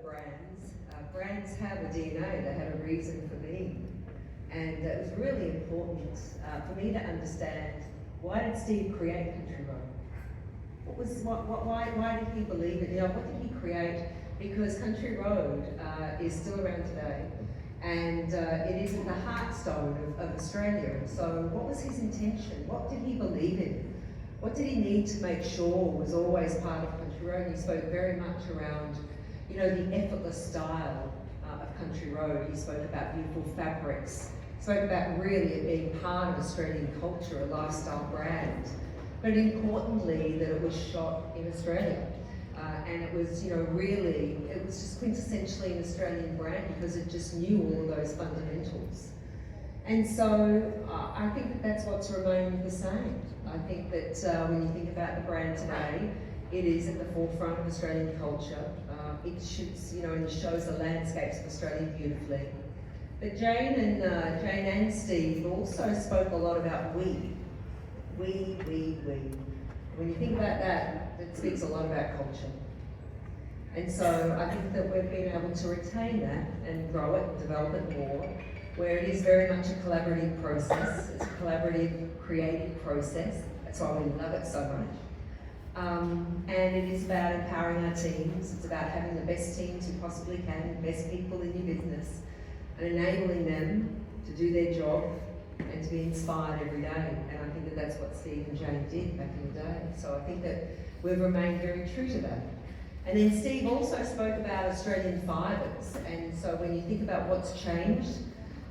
Brands. Brands have a DNA, they have a reason for being. And it was really important for me to understand, why did Steve create Country Road? Why did he believe it? What did he create? Because Country Road is still around today, and it is at the heartstone of Australia. So what was his intention? What did he believe in? What did he need to make sure was always part of Country Road? He spoke very much around, the effortless style of Country Road. He spoke about beautiful fabrics. He spoke about really it being part of Australian culture, a lifestyle brand. But importantly, that it was shot in Australia. And it was, really, it was just quintessentially an Australian brand because it just knew all of those fundamentals. And so I think that that's what's remained the same. I think that when you think about the brand today, it is at the forefront of Australian culture. It shoots, and it shows the landscapes of Australia beautifully. But Jane and Steve also spoke a lot about we. We. When you think about that, it speaks a lot about culture. And so I think that we've been able to retain that and grow it and develop it more, where it is very much a collaborative process. It's a collaborative, creative process. That's why we love it so much. And it is about empowering our teams. It's about having the best teams you possibly can, the best people in your business, and enabling them to do their job and to be inspired every day. And I think that that's what Steve and Jane did back in the day. So I think that we've remained very true to that. And then Steve also spoke about Australian fibres. And so when you think about what's changed,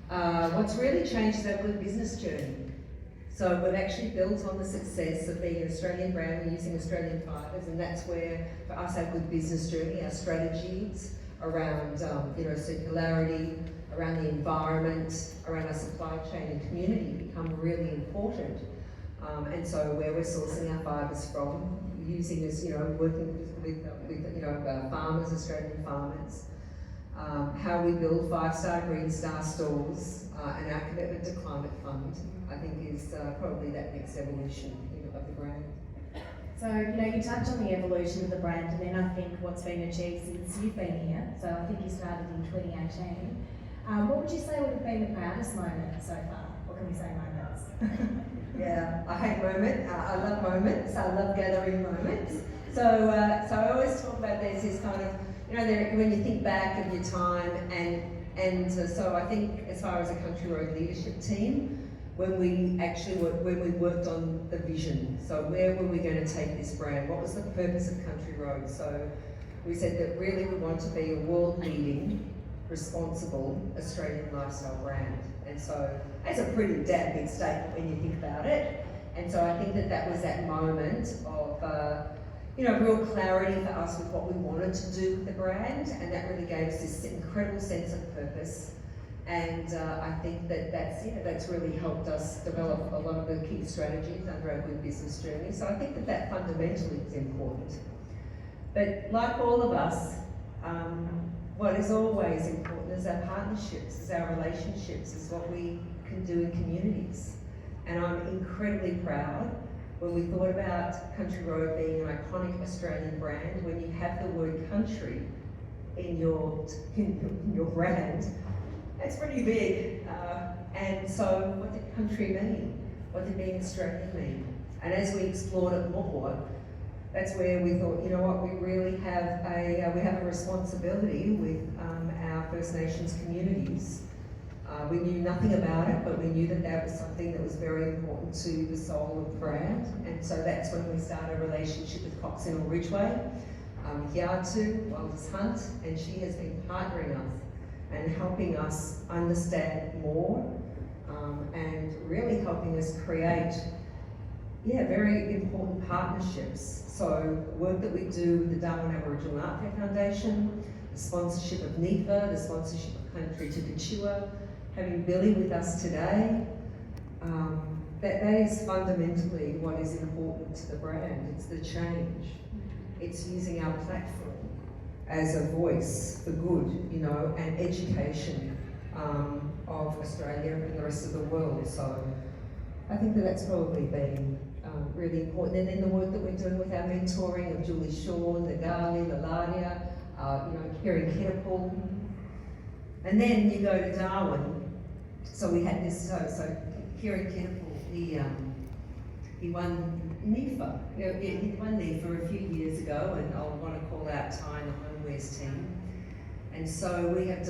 what's really changed is our good business journey. So we've actually built on the success of being an Australian brand. We're using Australian fibres, and that's where, for us, our good business journey, our strategies around, circularity, around the environment, around our supply chain and community become really important. And so where we're sourcing our fibres from, using this, working with farmers, Australian farmers, how we build 5-star Green Star stores, and our commitment to Climate Fund, I think is probably that next evolution of the brand. So, you touched on the evolution of the brand, and then I think what's been achieved since you've been here. So I think you started in 2018. What would you say would have been the proudest moment so far? Or can we say moments? Yeah, I hate moments. I love moments. I love gathering moments. So I always talk about this kind of, when you think back of your time, and so I think as far as a Country Road leadership team, when we worked on the vision. So where were we going to take this brand? What was the purpose of Country Road? So we said that really we want to be a world-leading, responsible Australian lifestyle brand. And so that's a pretty damn big statement when you think about it. And so I think that was that moment of real clarity for us with what we wanted to do with the brand, and that really gave us this incredible sense of purpose. And I think that's really helped us develop a lot of the key strategies under our good business journey. So I think that fundamentally is important. But like all of us, what is always important is our partnerships, is our relationships, is what we can do in communities. And I'm incredibly proud when we thought about Country Road being an iconic Australian brand, when you have the word country in your brand, that's pretty big. And so what did country mean? What did being Australian mean? And as we explored it more, that's where we thought, we really have a responsibility with our First Nations communities. We knew nothing about it, but we knew that was something that was very important to the soul of the brand. And so that's when we started a relationship with Coccinelle Ridgeway, with Yatu, Wilders Hunt, and she has been partnering us and helping us understand more, and really helping us create very important partnerships. So work that we do with the Darwin Aboriginal Art Fair Foundation, the sponsorship of NEPA, the sponsorship of Country to Couture, having Billy with us today, that is fundamentally what is important to the brand. It's the change. It's using our platform as a voice for good, and education of Australia and the rest of the world. So I think that's probably been really important. And then the work that we're doing with our mentoring of Julie Shaw, Nagali, Laladia, Kerry Kitterpool. And then you go to Darwin. So we had this, so Kerry Kitterpool, he won NIFA. He won NIFA a few years ago, and I want to call out Ty and the homewares team. And so we have